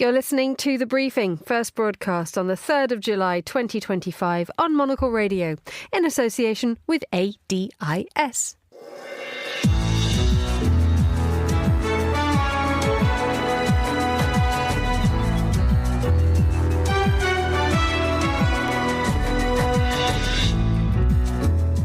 You're listening to The Briefing, first broadcast on the 3rd of July 2025 on Monocle Radio, in association with ADIS.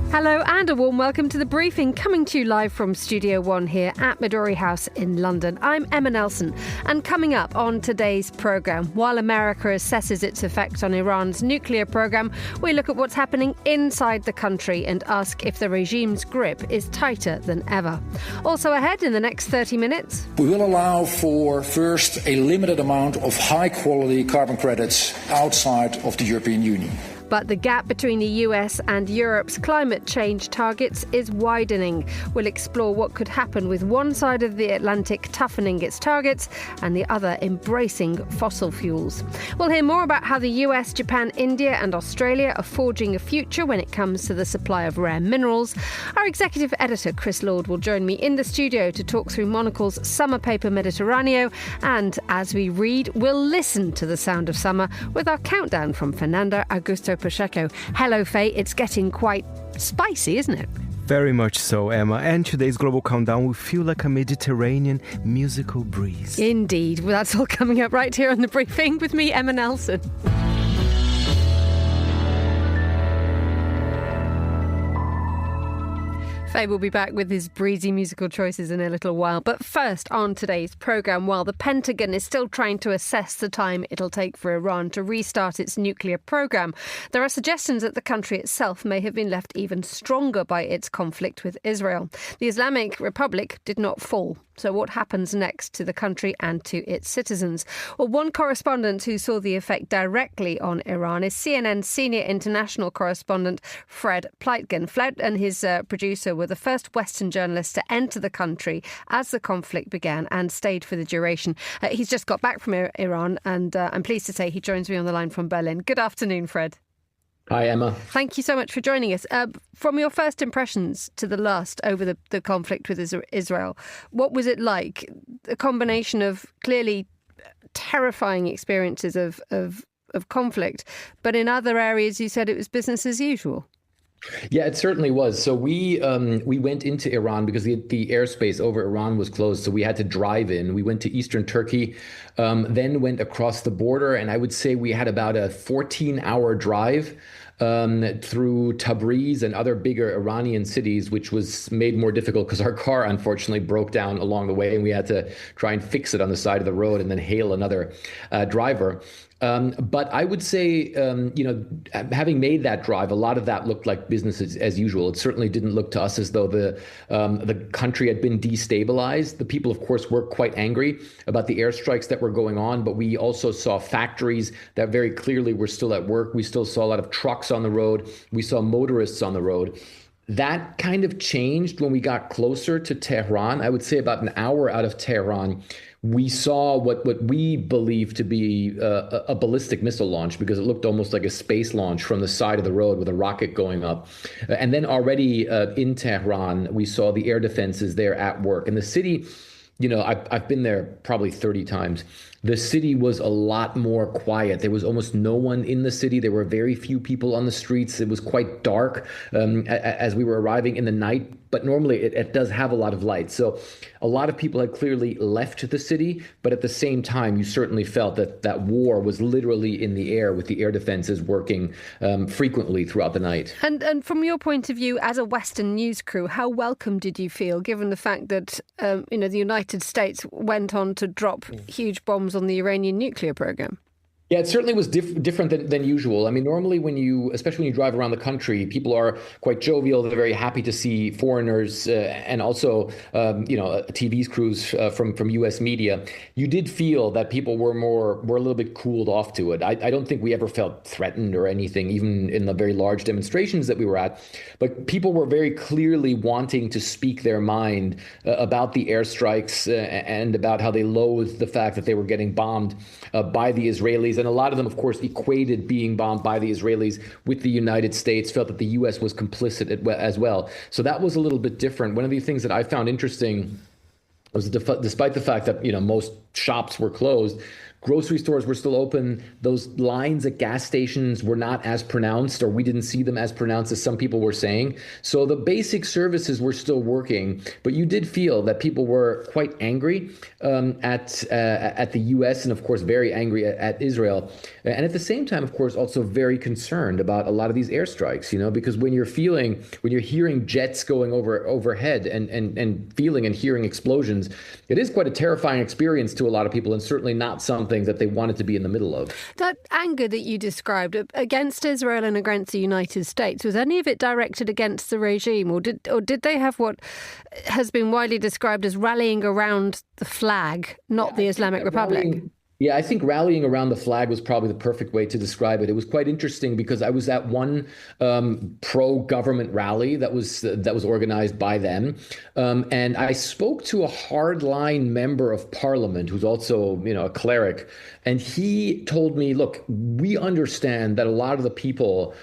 Hello and a warm welcome to The Briefing, coming to you live from Studio One here at Midori House in London. I'm Emma Nelson, and coming up on today's programme, while America assesses its effect on Iran's nuclear programme, we look at what's happening inside the country and ask if the regime's grip is tighter than ever. Also ahead in the next 30 minutes. We will allow for, first, a limited amount of high-quality carbon credits outside of the European Union. But the gap between the US and Europe's climate change targets is widening. We'll explore what could happen with one side of the Atlantic toughening its targets and the other embracing fossil fuels. We'll hear more about how the US, Japan, India and Australia are forging a future when it comes to the supply of rare minerals. Our executive editor, Chris Lord, will join me in the studio to talk through Monocle's summer paper Mediterraneo. And as we read, we'll listen to the sound of summer with our countdown from Fernando Augusto Pacheco. Hello, Faye. It's getting quite spicy, isn't it? Very much so, Emma. And today's Global Countdown will feel like a Mediterranean musical breeze. Indeed. Well, that's all coming up right here on The Briefing with me, Emma Nelson. Faye will be back with his breezy musical choices in a little while. But first, on today's programme, while the Pentagon is still trying to assess the time it'll take for Iran to restart its nuclear programme, there are suggestions that the country itself may have been left even stronger by its conflict with Israel. The Islamic Republic did not fall. So what happens next to the country and to its citizens? Well, one correspondent who saw the effect directly on Iran is CNN senior international correspondent Fred Pleitgen. Fred and his producer were the first Western journalists to enter the country as the conflict began and stayed for the duration. He's just got back from Iran, and I'm pleased to say he joins me on the line from Berlin. Good afternoon, Fred. Hi, Emma. Thank you so much for joining us. From your first impressions to the last over the conflict with Israel, what was it like? A combination of clearly terrifying experiences of conflict, but in other areas you said it was business as usual. Yeah, it certainly was. So we went into Iran because the airspace over Iran was closed. So we had to drive in. We went to eastern Turkey, then went across the border. And I would say we had about a 14-hour drive through Tabriz and other bigger Iranian cities, which was made more difficult because our car, unfortunately, broke down along the way. And we had to try and fix it on the side of the road and then hail another driver. But I would say, having made that drive, a lot of that looked like business as usual. It certainly didn't look to us as though the country had been destabilized. The people, of course, were quite angry about the airstrikes that were going on, but we also saw factories that very clearly were still at work. We still saw a lot of trucks on the road. We saw motorists on the road. That kind of changed when we got closer to Tehran. I would say about an hour out of Tehran, we saw what we believe to be a ballistic missile launch, because it looked almost like a space launch from the side of the road with a rocket going up. And then already in Tehran, we saw the air defenses there at work. And the city, I've been there probably 30 times. The city was a lot more quiet. There was almost no one in the city. There were very few people on the streets. It was quite dark as we were arriving in the night. But normally it does have a lot of light. So a lot of people had clearly left the city. But at the same time, you certainly felt that war was literally in the air, with the air defenses working frequently throughout the night. And from your point of view, as a Western news crew, how welcome did you feel, given the fact that the United States went on to drop huge bombs on the Iranian nuclear program? Yeah, it certainly was different than usual. I mean, normally especially when you drive around the country, people are quite jovial. They're very happy to see foreigners and also, TV crews from U.S. media. You did feel that people were a little bit cooled off to it. I don't think we ever felt threatened or anything, even in the very large demonstrations that we were at. But people were very clearly wanting to speak their mind about the airstrikes and about how they loathed the fact that they were getting bombed by the Israelis. And a lot of them, of course, equated being bombed by the Israelis with the United States, felt that the U.S. was complicit as well. So that was a little bit different. One of the things that I found interesting was, despite the fact that most shops were closed, Grocery stores were still open. Those lines at gas stations were not as pronounced, or we didn't see them as pronounced as some people were saying. So the basic services were still working, but you did feel that people were quite angry at the U.S. and, of course, very angry at Israel. And at the same time, of course, also very concerned about a lot of these airstrikes, because when you're hearing jets going overhead and feeling and hearing explosions, it is quite a terrifying experience to a lot of people, and certainly not something that they wanted to be in the middle of. That anger that you described against Israel and against the United States, was any of it directed against the regime, or did they have what has been widely described as rallying around the flag, not the Islamic Republic? I think rallying around the flag was probably the perfect way to describe it. It was quite interesting because I was at one pro-government rally that was organized by them, and I spoke to a hardline member of parliament who's also a cleric, and he told me, look, we understand that a lot of the people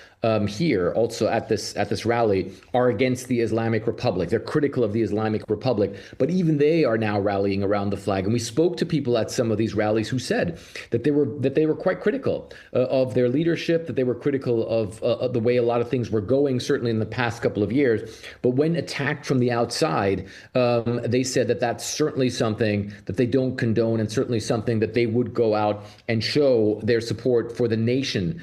here also at this rally are against the Islamic Republic. They're critical of the Islamic Republic, but even they are now rallying around the flag. And we spoke to people at some of these rallies who said that they were quite critical of their leadership, that they were critical of the way a lot of things were going, certainly in the past couple of years. But when attacked from the outside, they said that that's certainly something that they don't condone, and certainly something that they would go out and show their support for the nation,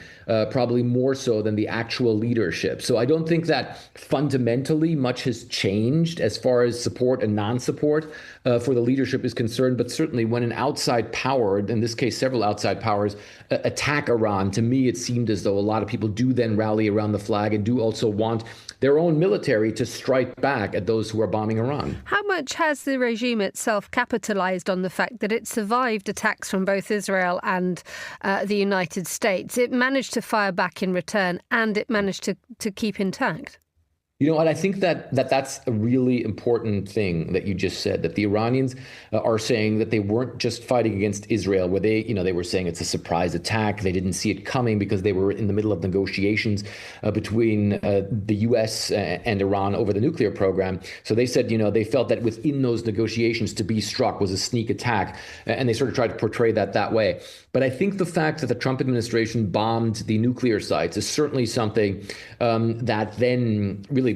probably more so than the actual leadership. So I don't think that fundamentally much has changed as far as support and non-support for the leadership is concerned. But certainly when an outside power, in this case several outside powers, attack Iran, to me it seemed as though a lot of people do then rally around the flag and do also want their own military to strike back at those who are bombing Iran. How much has the regime itself capitalized on the fact that it survived attacks from both Israel and the United States? It managed to fire back in return, and it managed to keep intact. You know what? I think that's a really important thing that you just said, that the Iranians are saying that they weren't just fighting against Israel, where they were saying it's a surprise attack. They didn't see it coming because they were in the middle of negotiations between the U.S. and Iran over the nuclear program. So they said, they felt that within those negotiations to be struck was a sneak attack, and they sort of tried to portray that way. But I think the fact that the Trump administration bombed the nuclear sites is certainly something that then really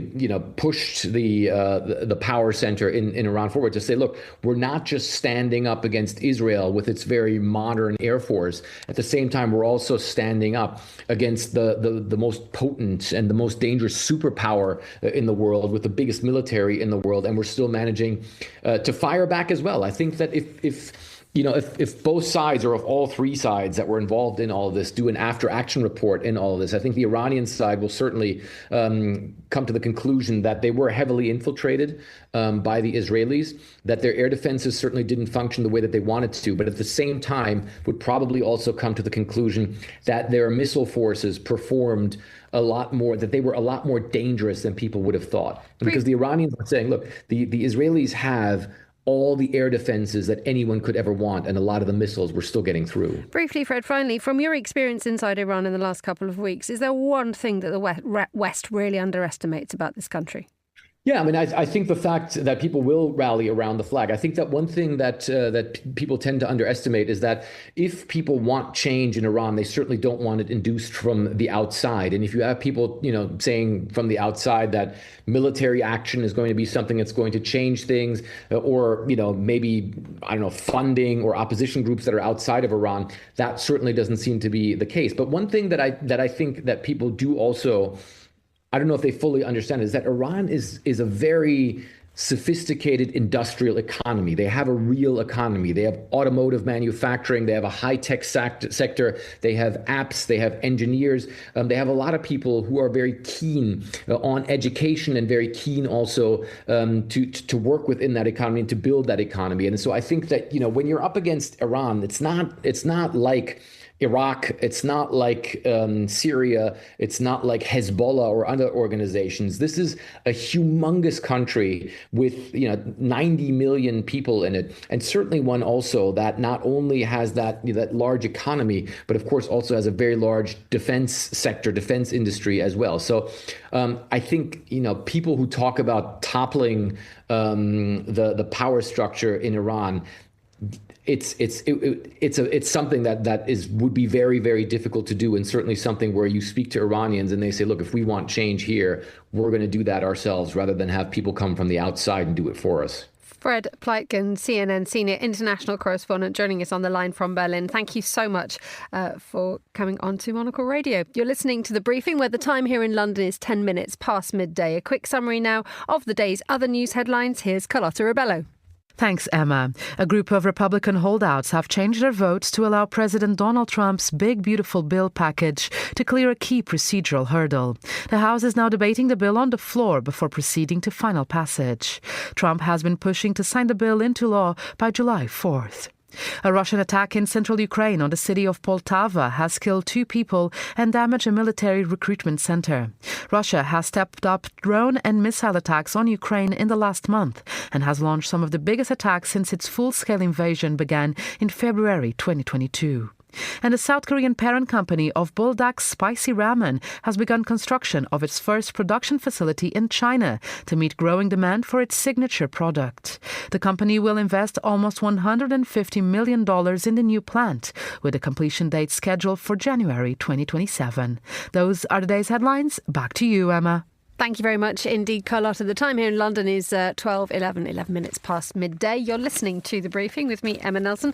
pushed the power center in Iran forward to say, look, we're not just standing up against Israel with its very modern air force. At the same time, we're also standing up against the most potent and the most dangerous superpower in the world, with the biggest military in the world, and we're still managing to fire back as well. I think that if both sides, or if all three sides that were involved in all of this, do an after-action report in all of this, I think the Iranian side will certainly come to the conclusion that they were heavily infiltrated by the Israelis, that their air defenses certainly didn't function the way that they wanted to, but at the same time would probably also come to the conclusion that their missile forces performed a lot more, that they were a lot more dangerous than people would have thought. Because the Iranians are saying, look, the Israelis have all the air defenses that anyone could ever want, and a lot of the missiles were still getting through. Briefly, Fred, finally, from your experience inside Iran in the last couple of weeks, is there one thing that the West really underestimates about this country? Yeah, I mean, I think the fact that people will rally around the flag, I think that one thing that people tend to underestimate is that if people want change in Iran, they certainly don't want it induced from the outside. And if you have people, saying from the outside that military action is going to be something that's going to change things, or, maybe, funding or opposition groups that are outside of Iran, that certainly doesn't seem to be the case. But one thing that I think that people do also, I don't know if they fully understand, is that Iran is a very sophisticated industrial economy. They have a real economy. They have automotive manufacturing. They have a high-tech sector. They have apps. They have engineers. They have a lot of people who are very keen on education, and very keen also to work within that economy and to build that economy. And so I think that, when you're up against Iran, it's not like Iraq, it's not like Syria, it's not like Hezbollah or other organizations. This is a humongous country with 90 million people in it, and certainly one also that not only has that large economy, but of course also has a very large defense sector, defense industry as well. So I think people who talk about toppling the power structure in Iran, it's something that would be very, very difficult to do, and certainly something where you speak to Iranians and they say, look, if we want change here, we're going to do that ourselves rather than have people come from the outside and do it for us. Fred Pleitgen, CNN senior international correspondent, joining us on the line from Berlin. Thank you so much for coming on to Monocle Radio. You're listening to The Briefing, where the time here in London is 10 minutes past midday. A quick summary now of the day's other news headlines. Here's Carlotta Ribello. Thanks, Emma. A group of Republican holdouts have changed their votes to allow President Donald Trump's big, beautiful bill package to clear a key procedural hurdle. The House is now debating the bill on the floor before proceeding to final passage. Trump has been pushing to sign the bill into law by July 4th. A Russian attack in central Ukraine on the city of Poltava has killed 2 people and damaged a military recruitment center. Russia has stepped up drone and missile attacks on Ukraine in the last month and has launched some of the biggest attacks since its full-scale invasion began in February 2022. And the South Korean parent company of Buldak's Spicy Ramen has begun construction of its first production facility in China to meet growing demand for its signature product. The company will invest almost $150 million in the new plant, with a completion date scheduled for January 2027. Those are the day's headlines. Back to you, Emma. Thank you very much indeed, Carlotta. The time here in London is 11 minutes past midday. You're listening to The Briefing with me, Emma Nelson.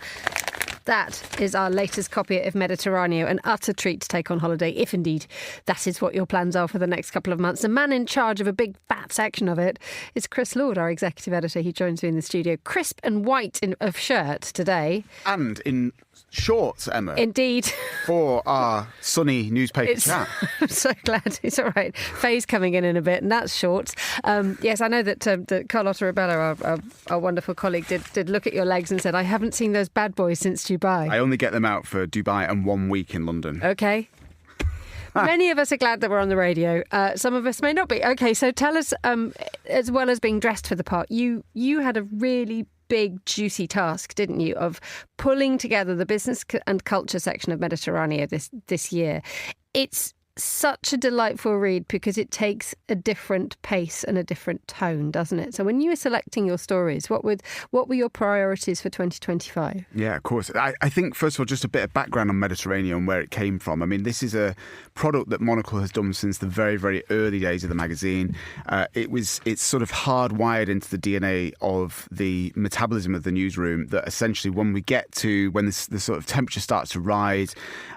That is our latest copy of Mediterraneo, an utter treat to take on holiday, if indeed that is what your plans are for the next couple of months. The man in charge of a big fat section of it is Chris Lord, our executive editor. He joins me in the studio, crisp and white of shirt today. And in shorts, Emma. Indeed. For our sunny newspaper chat. I'm so glad. It's all right. Faye's coming in a bit, and that's shorts. Yes, I know that Carlotta Ribello, our wonderful colleague, did look at your legs and said, I haven't seen those bad boys since Dubai. I only get them out for Dubai and 1 week in London. Okay. Many of us are glad that we're on the radio. Some of us may not be. Okay, so tell us, as well as being dressed for the part, you had a really big, juicy task, didn't you, of pulling together the business and culture section of Mediterraneo this year. It's such a delightful read because it takes a different pace and a different tone, doesn't it? So when you were selecting your stories, what were your priorities for 2025? Yeah, of course. I think, first of all, just a bit of background on Mediterraneo and where it came from. I mean, this is a product that Monocle has done since the very, very early days of the magazine. It's sort of hardwired into the DNA of the metabolism of the newsroom that essentially when the sort of temperature starts to rise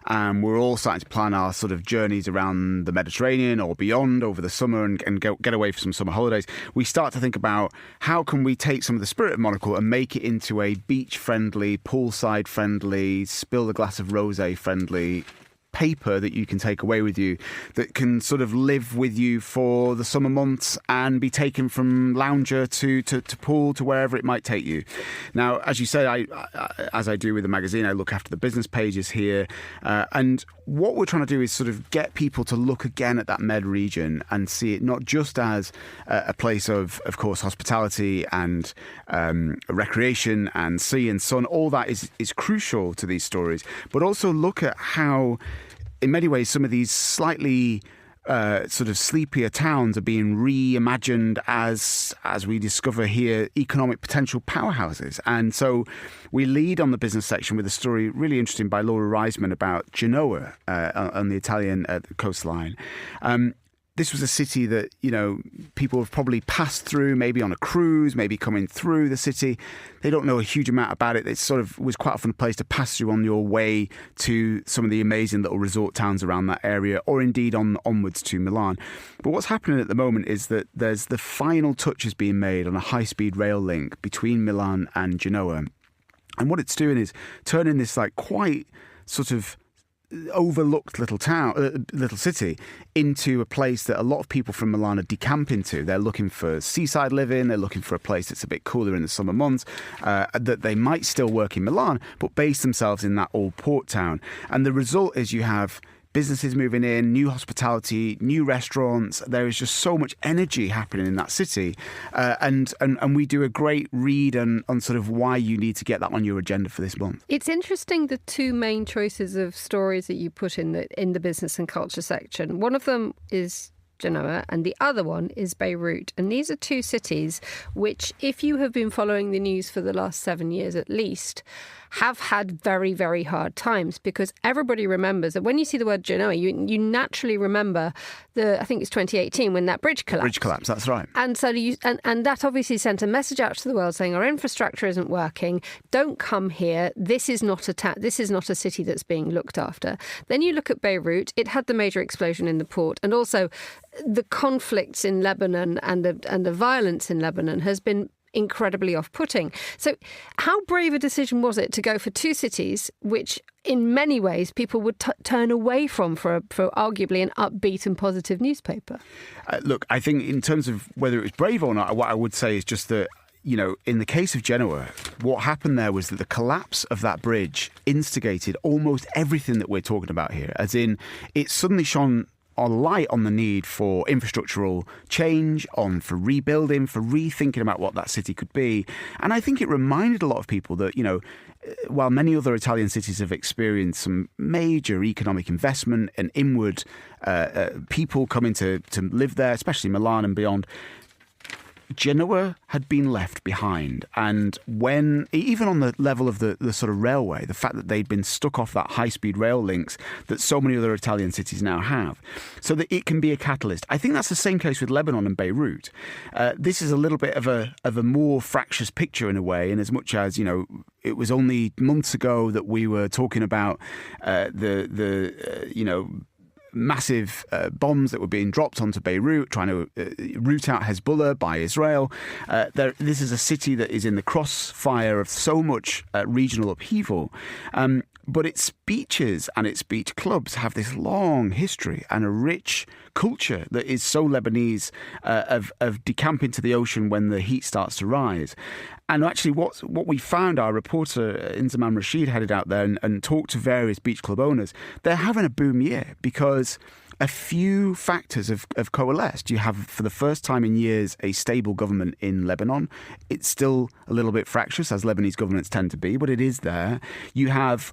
and we're all starting to plan our sort of journeys around the Mediterranean or beyond over the summer and get away for some summer holidays, we start to think about how can we take some of the spirit of Monocle and make it into a beach-friendly, poolside-friendly, spill the glass of rosé-friendly paper that you can take away with you, that can sort of live with you for the summer months and be taken from lounger to pool to wherever it might take you. Now, as you say, as I do with the magazine, I look after the business pages here, and what we're trying to do is sort of get people to look again at that Med region and see it not just as a place of course, hospitality and recreation and sea and sun. All that is crucial to these stories, but also look at how, in many ways, some of these slightly sort of sleepier towns are being reimagined as we discover here, economic potential powerhouses. And so we lead on the business section with a story really interesting by Laura Reisman about Genoa on the Italian coastline. This was a city that, you know, people have probably passed through, maybe on a cruise, maybe coming through the city. They don't know a huge amount about it. It sort of was quite often a place to pass through on your way to some of the amazing little resort towns around that area, or indeed onwards to Milan. But what's happening at the moment is that there's the final touches being made on a high-speed rail link between Milan and Genoa. And what it's doing is turning this like quite sort of overlooked little city into a place that a lot of people from Milan are decamping to. They're looking for seaside living. They're looking for a place that's a bit cooler in the summer months, that they might still work in Milan, but base themselves in that old port town. And the result is you have businesses moving in, new hospitality, new restaurants. There is just so much energy happening in that city. And we do a great read on sort of why you need to get that on your agenda for this month. It's interesting, the two main choices of stories that you put in the business and culture section. One of them is Genoa, and the other one is Beirut. And these are two cities which, if you have been following the news for the last 7 years at least, have had very, very hard times, because everybody remembers that when you see the word Genoa, you naturally remember I think it's 2018 when that bridge collapsed. Bridge collapse, that's right. And so and that obviously sent a message out to the world saying our infrastructure isn't working. Don't come here. This is not a city that's being looked after. Then you look at Beirut. It had the major explosion in the port, and also the conflicts in Lebanon and the violence in Lebanon has been incredibly off-putting. So how brave a decision was it to go for two cities which in many ways people would turn away from for arguably an upbeat and positive newspaper? Look, I think in terms of whether it was brave or not, what I would say is just that, you know, in the case of Genoa, what happened there was that the collapse of that bridge instigated almost everything that we're talking about here, as in it suddenly shone a light on the need for infrastructural change, for rebuilding, for rethinking about what that city could be. And I think it reminded a lot of people that, you know, while many other Italian cities have experienced some major economic investment and inward people coming to live there, especially Milan and beyond, Genoa had been left behind. And when, even on the level of the sort of railway, the fact that they'd been stuck off that high-speed rail links that so many other Italian cities now have, so that it can be a catalyst. I think that's the same case with Lebanon and Beirut. This is a little bit of a more fractious picture in a way, in as much as, you know, it was only months ago that we were talking about you know, massive bombs that were being dropped onto Beirut, trying to root out Hezbollah by Israel. This is a city that is in the crossfire of so much regional upheaval. But its beaches and its beach clubs have this long history and a rich culture that is so Lebanese of decamping to the ocean when the heat starts to rise. And actually what we found, our reporter Inzaman Rashid headed out there and talked to various beach club owners. They're having a boom year because a few factors have coalesced. You have, for the first time in years, a stable government in Lebanon. It's still a little bit fractious, as Lebanese governments tend to be, but it is there. You have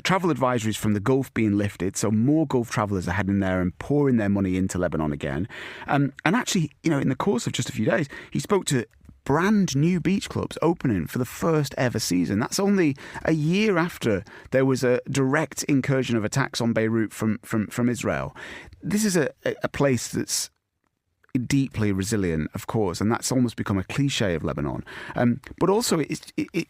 travel advisories from the Gulf being lifted, so more Gulf travellers are heading there and pouring their money into Lebanon again. And actually, you know, in the course of just a few days, he spoke to brand new beach clubs opening for the first ever season. That's only a year after there was a direct incursion of attacks on Beirut from Israel. This is a place that's deeply resilient, of course, and that's almost become a cliche of Lebanon. But also, it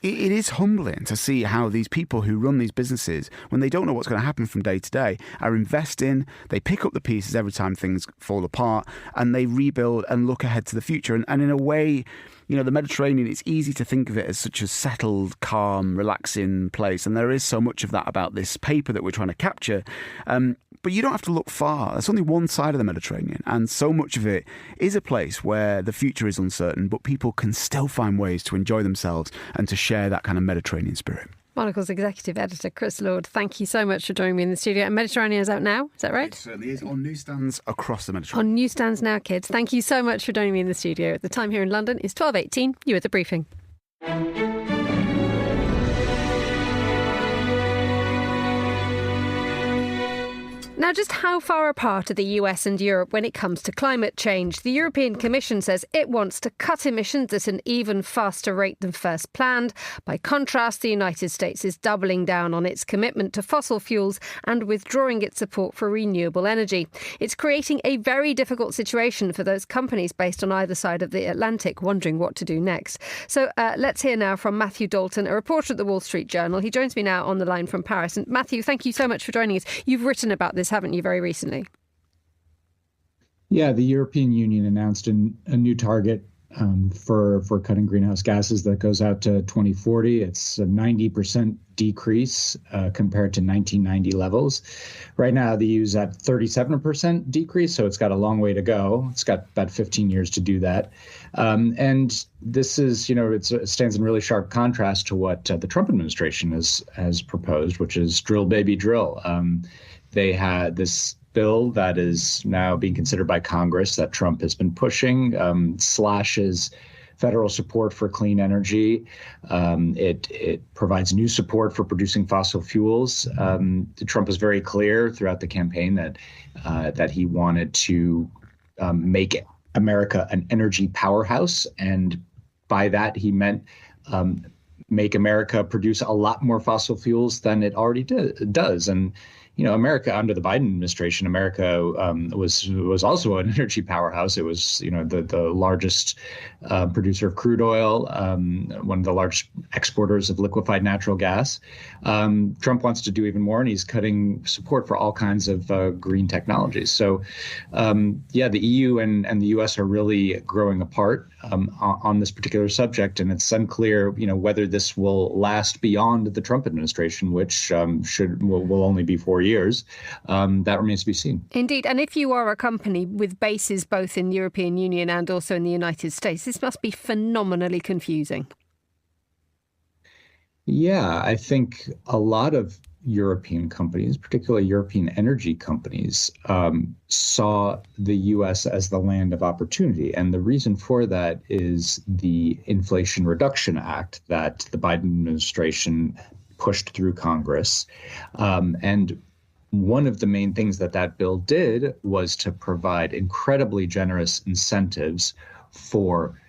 is humbling to see how these people who run these businesses, when they don't know what's going to happen from day to day, are investing. They pick up the pieces every time things fall apart, and they rebuild and look ahead to the future. And in a way, you know, the Mediterranean, it's easy to think of it as such a settled, calm, relaxing place. And there is so much of that about this paper that we're trying to capture. But you don't have to look far. There's only one side of the Mediterranean. And so much of it is a place where the future is uncertain, but people can still find ways to enjoy themselves and to share that kind of Mediterranean spirit. Monocle's executive editor, Chris Lord, thank you so much for joining me in the studio. And Mediterranean is out now, is that right? It certainly is, on newsstands across the Mediterranean. On newsstands now, kids. Thank you so much for joining me in the studio. The time here in London is 12:18. You at The Briefing. Now, just how far apart are the US and Europe when it comes to climate change? The European Commission says it wants to cut emissions at an even faster rate than first planned. By contrast, the United States is doubling down on its commitment to fossil fuels and withdrawing its support for renewable energy. It's creating a very difficult situation for those companies based on either side of the Atlantic wondering what to do next. So let's hear now from Matthew Dalton, a reporter at the Wall Street Journal. He joins me now on the line from Paris. And Matthew, thank you so much for joining us. You've written about this, haven't you, very recently? Yeah, the European Union announced a new target for cutting greenhouse gases that goes out to 2040. It's a 90% decrease compared to 1990 levels. Right now, the EU's at 37% decrease, so it's got a long way to go. It's got about 15 years to do that. And this is, you know, it stands in really sharp contrast to what the Trump administration has proposed, which is drill, baby, drill. They had this bill that is now being considered by Congress that Trump has been pushing, slashes federal support for clean energy. It provides new support for producing fossil fuels. Trump was very clear throughout the campaign that he wanted to make America an energy powerhouse, and by that he meant make America produce a lot more fossil fuels than it already does. And America under the Biden administration, America was also an energy powerhouse. It was, the largest producer of crude oil, one of the largest exporters of liquefied natural gas. Trump wants to do even more, and he's cutting support for all kinds of green technologies. So, the EU and the U.S. are really growing apart on this particular subject, and it's unclear, whether this will last beyond the Trump administration, which will only be 4 years. That remains to be seen. Indeed. And if you are a company with bases both in the European Union and also in the United States, this must be phenomenally confusing. Yeah, I think a lot of European companies, particularly European energy companies, saw the U.S. as the land of opportunity. And the reason for that is the Inflation Reduction Act that the Biden administration pushed through Congress. And one of the main things that bill did was to provide incredibly generous incentives for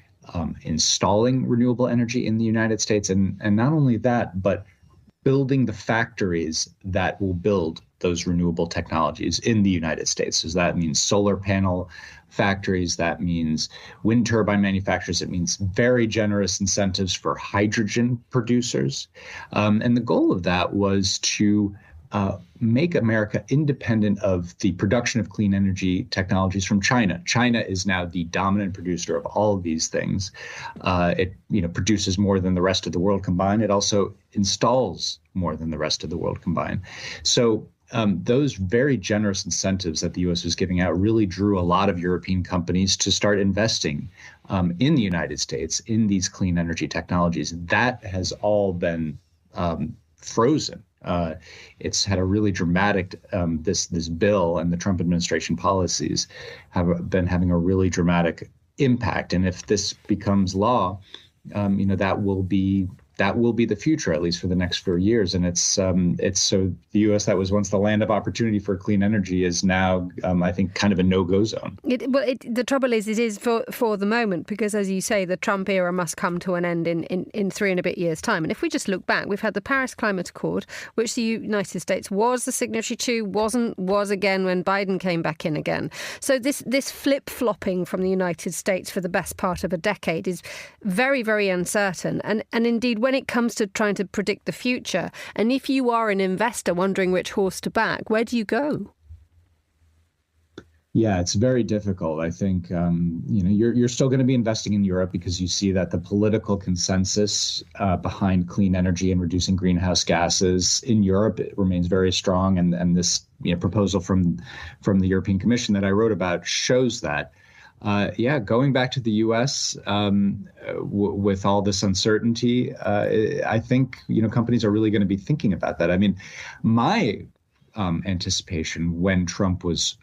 installing renewable energy in the United States. And not only that, but building the factories that will build those renewable technologies in the United States. So that means solar panel factories, that means wind turbine manufacturers, it means very generous incentives for hydrogen producers. And the goal of that was to make America independent of the production of clean energy technologies from China. China is now the dominant producer of all of these things. It produces more than the rest of the world combined. It also installs more than the rest of the world combined. So those very generous incentives that the U.S. was giving out really drew a lot of European companies to start investing in the United States in these clean energy technologies. That has all been frozen. It's had a really dramatic, this bill and the Trump administration policies have been having a really dramatic impact. And if this becomes law, that will be the future, at least for the next 4 years. And it's so the U.S. that was once the land of opportunity for clean energy is now, I think, kind of a no-go zone. The trouble is, it is for the moment, because as you say, the Trump era must come to an end in 3 and a bit years' time. And if we just look back, we've had the Paris Climate Accord, which the United States was the signatory to, was again when Biden came back in again. So this flip-flopping from the United States for the best part of a decade is very, very uncertain. And indeed, when it comes to trying to predict the future, and if you are an investor wondering which horse to back, where do you go? Yeah, it's very difficult. I think, you're still going to be investing in Europe because you see that the political consensus behind clean energy and reducing greenhouse gases in Europe, it remains very strong. And this proposal from the European Commission that I wrote about shows that. Going back to the U.S. With all this uncertainty, I think companies are really going to be thinking about that. I mean, my anticipation when Trump was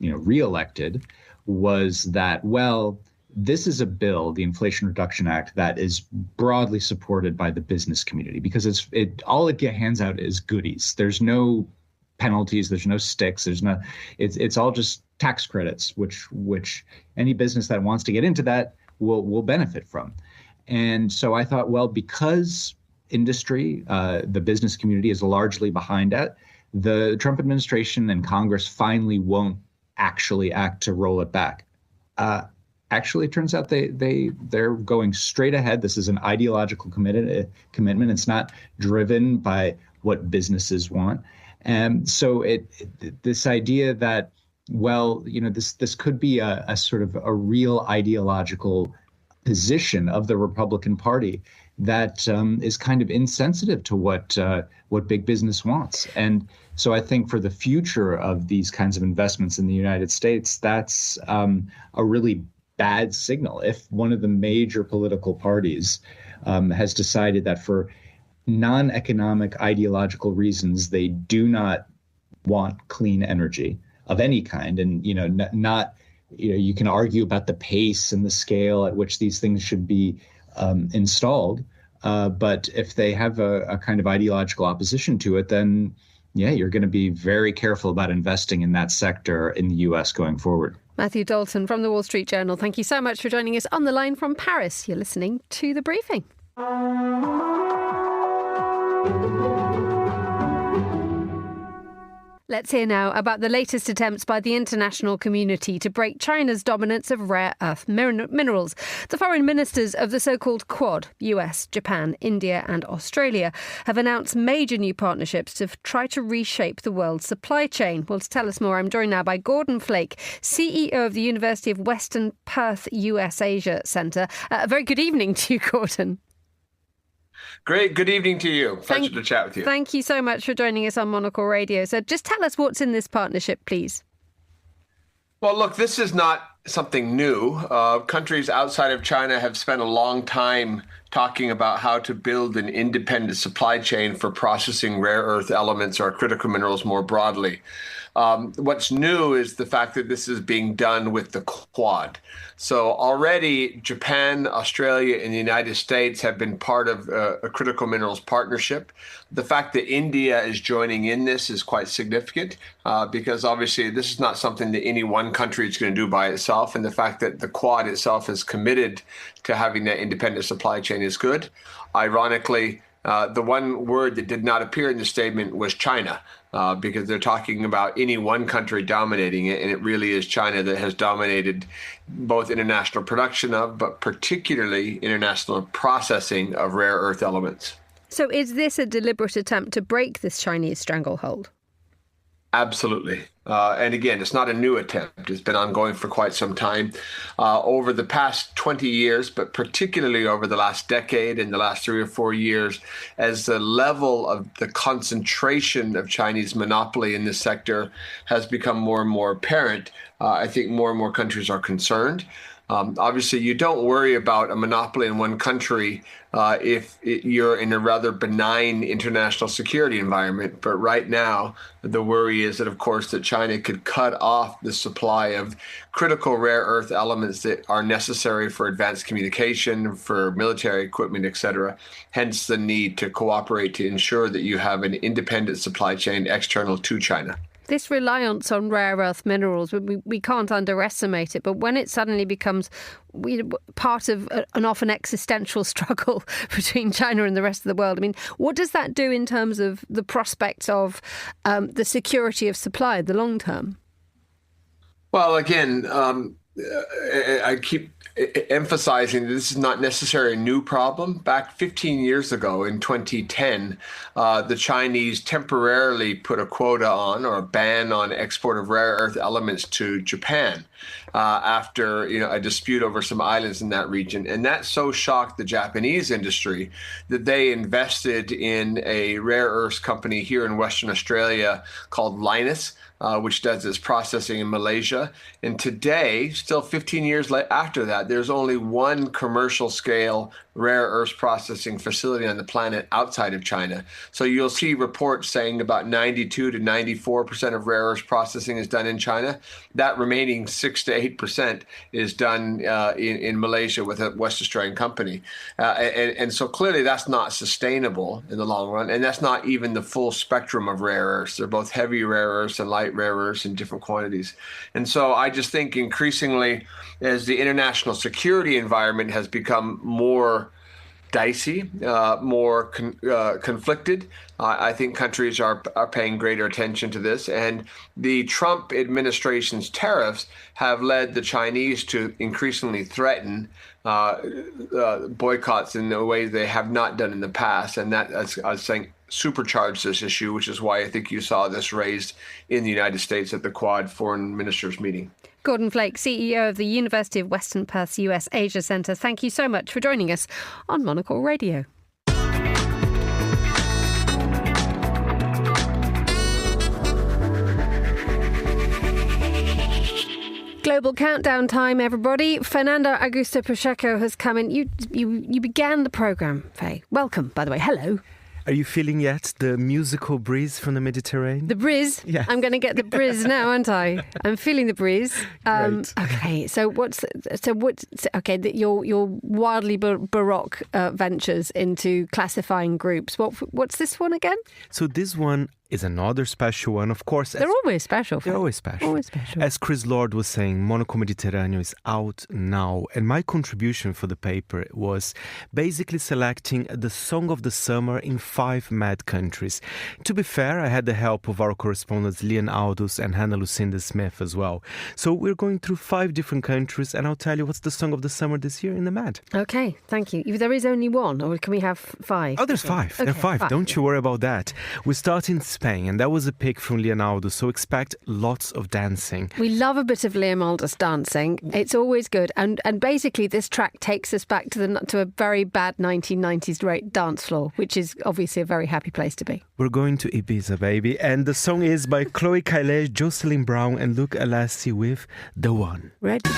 reelected was that, well, this is a bill, the Inflation Reduction Act, that is broadly supported by the business community because all it hands out is goodies. There's no penalties, there's no sticks, it's all just tax credits, which any business that wants to get into that will benefit from. And so I thought, well, because industry, the business community is largely behind it, the Trump administration and Congress finally won't actually act to roll it back. Actually, it turns out they're going straight ahead. This is an ideological commitment. It's not driven by what businesses want. And so this idea that, well, this could be a sort of a real ideological position of the Republican Party that is kind of insensitive to what big business wants. And so I think for the future of these kinds of investments in the United States, that's a really bad signal. If one of the major political parties has decided that for non-economic ideological reasons, they do not want clean energy of any kind, and not you can argue about the pace and the scale at which these things should be installed. But if they have a kind of ideological opposition to it, then you're going to be very careful about investing in that sector in the US going forward. Matthew Dalton from the Wall Street Journal, thank you so much for joining us on the line from Paris. You're listening to The Briefing. Let's hear now about the latest attempts by the international community to break China's dominance of rare earth minerals. The foreign ministers of the so-called Quad, US, Japan, India and Australia, have announced major new partnerships to try to reshape the world's supply chain. Well, to tell us more, I'm joined now by Gordon Flake, CEO of the University of Western Perth US Asia Centre. A very good evening to you, Gordon. Great. Good evening to you. Pleasure to chat with you. Thank you so much for joining us on Monocle Radio. So just tell us what's in this partnership, please. Well, look, this is not something new. Countries outside of China have spent a long time talking about how to build an independent supply chain for processing rare earth elements or critical minerals more broadly. What's new is the fact that this is being done with the Quad. So already Japan, Australia, and the United States have been part of a critical minerals partnership. The fact that India is joining in this is quite significant because obviously this is not something that any one country is going to do by itself. And the fact that the Quad itself is committed to having that independent supply chain is good. Ironically, the one word that did not appear in the statement was China, because they're talking about any one country dominating it, and it really is China that has dominated both international production of, but particularly international processing of rare earth elements. So is this a deliberate attempt to break this Chinese stranglehold? Absolutely. And again, it's not a new attempt. It's been ongoing for quite some time. Over the past 20 years, but particularly over the last decade and the last 3 or 4 years, as the level of the concentration of Chinese monopoly in this sector has become more and more apparent, I think more and more countries are concerned. Obviously, you don't worry about a monopoly in one country if you're in a rather benign international security environment. But right now, the worry is that, of course, that China could cut off the supply of critical rare earth elements that are necessary for advanced communication, for military equipment, et cetera. Hence the need to cooperate to ensure that you have an independent supply chain external to China. This reliance on rare earth minerals, we can't underestimate it, but when it suddenly becomes part of an often existential struggle between China and the rest of the world, I mean, what does that do in terms of the prospects of the security of supply, the long term? Well, again, I keep emphasizing that this is not necessarily a new problem. Back 15 years ago in 2010, the Chinese temporarily put a quota on or a ban on export of rare earth elements to Japan after a dispute over some islands in that region. And that so shocked the Japanese industry that they invested in a rare earths company here in Western Australia called Linus, which does this processing in Malaysia. And today, still 15 years after that, there's only one commercial scale rare earths processing facility on the planet outside of China. So you'll see reports saying about 92 to 94% of rare earths processing is done in China. That remaining 6 to 8% is done in Malaysia with a West Australian company. And so clearly that's not sustainable in the long run. And that's not even the full spectrum of rare earths. They're both heavy rare earths and light rare earths in different quantities. And so I just think increasingly as the international security environment has become more dicey, more conflicted, I think countries are paying greater attention to this. And the Trump administration's tariffs have led the Chinese to increasingly threaten boycotts in a way they have not done in the past. And that, as I was saying, supercharged this issue, which is why I think you saw this raised in the United States at the Quad Foreign Ministers meeting. Gordon Flake, CEO of the University of Western Perth US Asia Centre, thank you so much for joining us on Monocle Radio. Global countdown time, everybody. Fernando Augusto Pacheco has come in. You began the programme, Faye. Welcome, by the way. Hello. Are you feeling yet the musical breeze from the Mediterranean? The breeze? Yeah. I'm going to get the breeze now, aren't I? I'm feeling the breeze. Great. Okay, your wildly baroque ventures into classifying groups. What's this one again? So this one is another special one, of course. They're always special. They're always special. Always special. As Chris Lord was saying, Monocle Radio is out now. And my contribution for the paper was basically selecting the song of the summer in 5 mad countries. To be fair, I had the help of our correspondents Leon Aldous and Hannah Lucinda Smith as well. So we're going through 5 different countries, and I'll tell you what's the song of the summer this year in the Mad. Okay, thank you. If there is only one, or can we have 5? Oh, there's 5. Okay, there are 5. Don't you worry about that. We start in Spain, and that was a pick from Leonardo, so expect lots of dancing. We love a bit of Leonardo's dancing. It's always good. And basically this track takes us back to a very bad 1990s dance floor, which is obviously a very happy place to be. We're going to Ibiza, baby. And the song is by Chloe Kailesh, Jocelyn Brown and Luke Alassi with The One. Ready?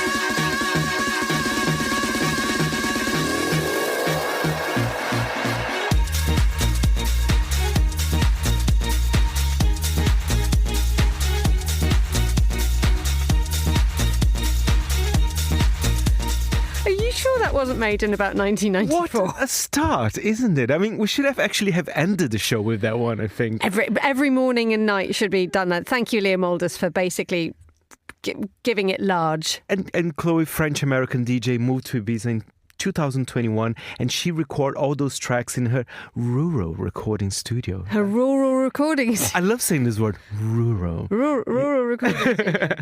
That wasn't made in about 1994. What a start, isn't it? I mean, we should have ended the show with that one, I think. Every morning and night should be done that. Thank you, Liam Aldous, for basically giving it large. And Chloe, French-American DJ, moved to Ibiza in 2021, and she recorded all those tracks in her rural recording studio. Her rural recording studio. I love saying this word, rural. Rural recording studio.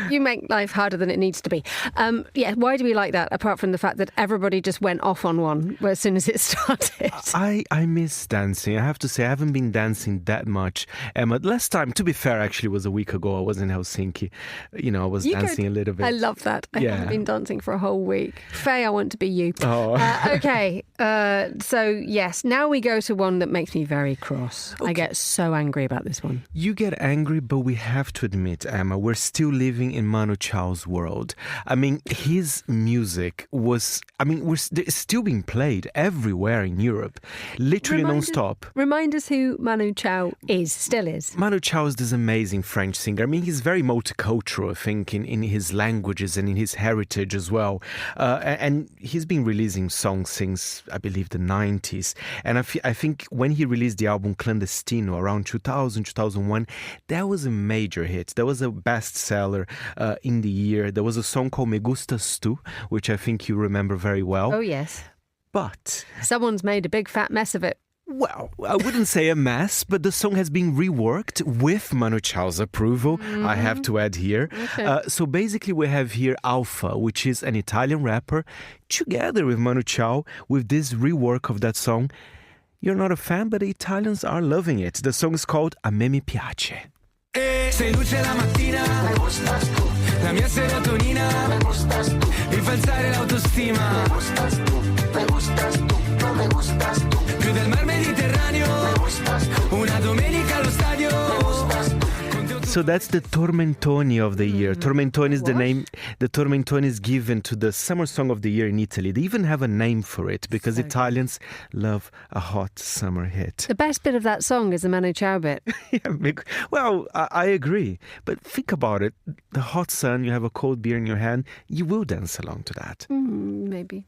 You make life harder than it needs to be. Why do we like that, apart from the fact that everybody just went off on one as soon as it started? I miss dancing. I have to say, I haven't been dancing that much. Last time, to be fair, actually was a week ago. I was in Helsinki. I was dancing a little bit. I love that. I haven't been dancing for a whole week. Faye, I want to be you. Oh. Okay. So, yes, now we go to one that makes me very cross. Okay. I get so angry about this one. You get angry, but we have to admit, Emma, we're still living in Manu Chao's world. I mean, his music was, it's still being played everywhere in Europe, literally non-stop. Remind us who Manu Chao still is. Manu Chao is this amazing French singer. I mean, he's very multicultural, I think, in his languages and in his heritage as well. And he's been releasing songs since, I believe, the 90s. And I think when he released the album Clandestino around 2000, 2001, that was a major hit. That was a bestseller in the year. There was a song called Me Gustas Tu, which I think you remember very well. Oh, yes. But someone's made a big fat mess of it. Well, I wouldn't say a mess, but the song has been reworked with Manu Chao's approval, I have to add here. Okay. So basically we have here Alpha, which is an Italian rapper, together with Manu Chao, with this rework of that song. You're not a fan, but the Italians are loving it. The song is called A Me Mi Piace. Sei luce la mattina, me gustas tu. La mia serotonina, me gustas tu. Mi falsare l'autostima, me gustas tu. Me gustas tu, no me gustas tu. Più del mar Mediterraneo, me gustas tu. Una domenica allo stadio, me gustas tu. So that's the Tormentoni of the year. Tormentoni is the name. The Tormentoni is given to the summer song of the year in Italy. They even have a name for it because Italians love a hot summer hit. The best bit of that song is the Manu Chao bit. Well, I agree. But think about it. The hot sun, you have a cold beer in your hand, you will dance along to that. Maybe.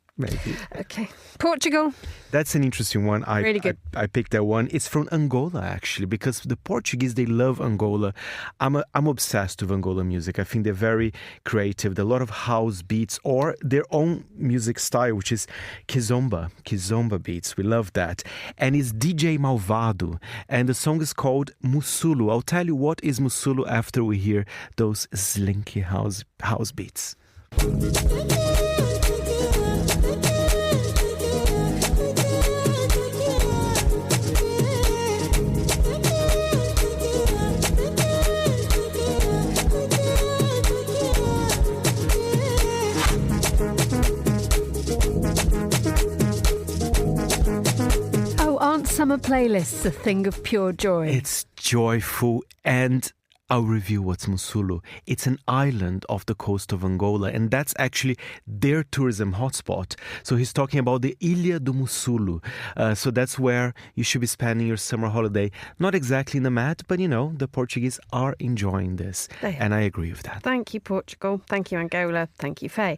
Okay. Portugal. That's an interesting one. Really good. I picked that one. It's from Angola, actually, because the Portuguese, they love Angola. I'm obsessed with Angola music. I think they're very creative. There are a lot of house beats or their own music style, which is Kizomba beats. We love that. And it's DJ Malvado. And the song is called Musulu. I'll tell you what is Musulu after we hear those slinky house beats. Summer playlists a thing of pure joy. It's joyful, and I'll review what's Musulu. It's an island off the coast of Angola, and that's actually their tourism hotspot. So he's talking about the Ilha do Musulu. So that's where you should be spending your summer holiday. Not exactly in the mat, but the Portuguese are enjoying this. And I agree with that. Thank you, Portugal. Thank you, Angola. Thank you, Faye.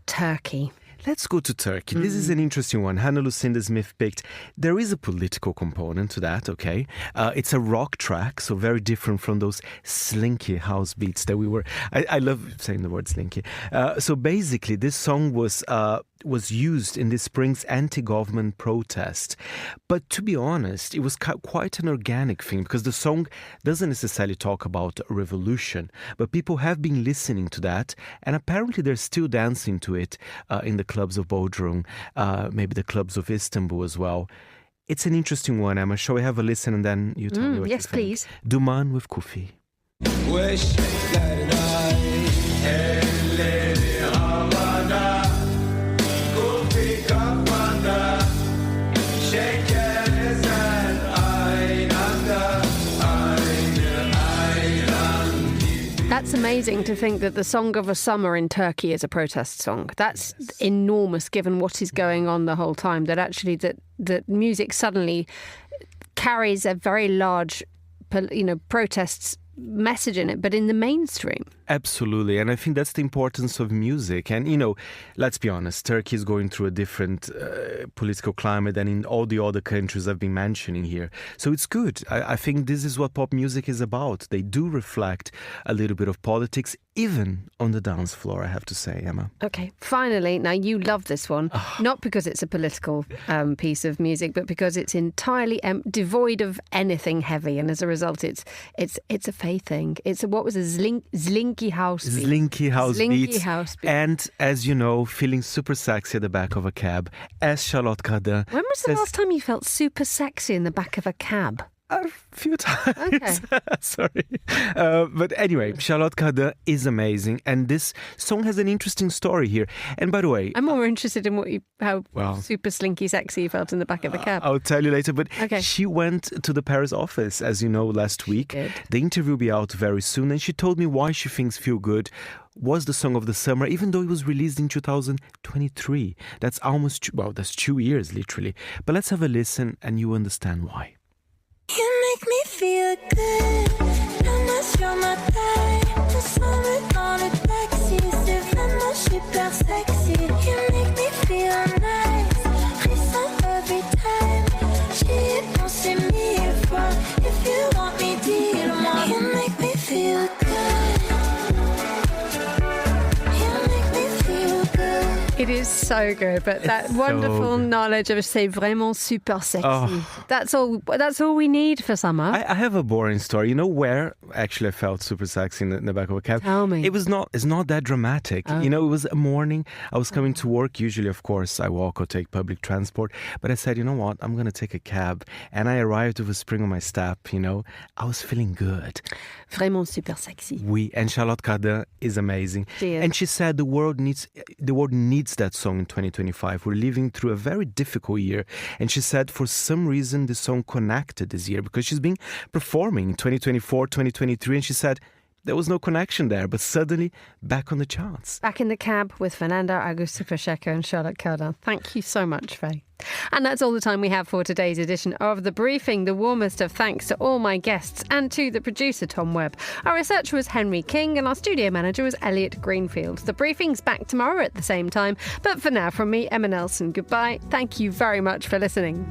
Turkey. Let's go to Turkey. This is an interesting one. Hannah Lucinda Smith picked. There is a political component to that, okay? It's a rock track, so very different from those slinky house beats that we were... I love saying the word slinky. So basically, this song was used in this spring's anti-government protest. But to be honest, it was quite an organic thing because the song doesn't necessarily talk about a revolution, but people have been listening to that, and apparently they're still dancing to it in the clubs of Bodrum, maybe the clubs of Istanbul as well. It's an interesting one, Emma. Shall we have a listen and then you tell me what you think? Yes, please. Duman with Kufi. That's amazing to think that the Song of a Summer in Turkey is a protest song. That's enormous given what is going on the whole time, that actually that music suddenly carries a very large, protests message in it, but in the mainstream. Absolutely, and I think that's the importance of music. And, let's be honest, Turkey is going through a different political climate than in all the other countries I've been mentioning here. So it's good. I think this is what pop music is about. They do reflect a little bit of politics, even on the dance floor, I have to say, Emma. Okay, finally, now you love this one, not because it's a political piece of music, but because it's entirely devoid of anything heavy, and as a result, it's a Faye thing. It's what was a Slinky house beat. Slinky house beat. House beat. And as you know, feeling super sexy at the back of a cab, as Charlotte Cardin. When was the last time you felt super sexy in the back of a cab? A few times. Okay. Sorry. But anyway, Charlotte Cardin is amazing. And this song has an interesting story here. And by the way... I'm more interested in how super slinky sexy you felt in the back of the cab. I'll tell you later. But she went to the Paris office, as you know, last week. Good. The interview will be out very soon. And she told me why she thinks Feel Good was the song of the summer, even though it was released in 2023. That's that's 2 years, literally. But let's have a listen and you understand why. You make me feel good. Vraiment sur ma taille. Ensemble dans le taxi, c'est vraiment super sexy. You make me feel nice. Frisson every time. J'y ai pensé 1000 fois. If you want me, dis-le-moi. You make me feel good. You make me feel good. It is so good, but that wonderful knowledge of c'est vraiment super sexy. Oh. That's all we need for summer. I have a boring story. You know where actually I felt super sexy in the back of a cab? Tell me. It's not that dramatic. Oh. It was a morning. I was coming to work. Usually, of course, I walk or take public transport. But I said, you know what? I'm going to take a cab. And I arrived with a spring on my step, I was feeling good. Vraiment super sexy. Oui, and Charlotte Cardin is amazing. She is. And she said the world needs that song in 2025. We're living through a very difficult year. And she said for some reason the song connected this year because she's been performing in 2024, 2023, and she said there was no connection there, but suddenly back on the charts. Back in the cab with Fernando Augusto Pacheco and Charlotte Cardin. Thank you so much, Faye. And that's all the time we have for today's edition of The Briefing. The warmest of thanks to all my guests and to the producer, Tom Webb. Our researcher was Henry King and our studio manager was Elliot Greenfield. The Briefing's back tomorrow at the same time. But for now, from me, Emma Nelson, goodbye. Thank you very much for listening.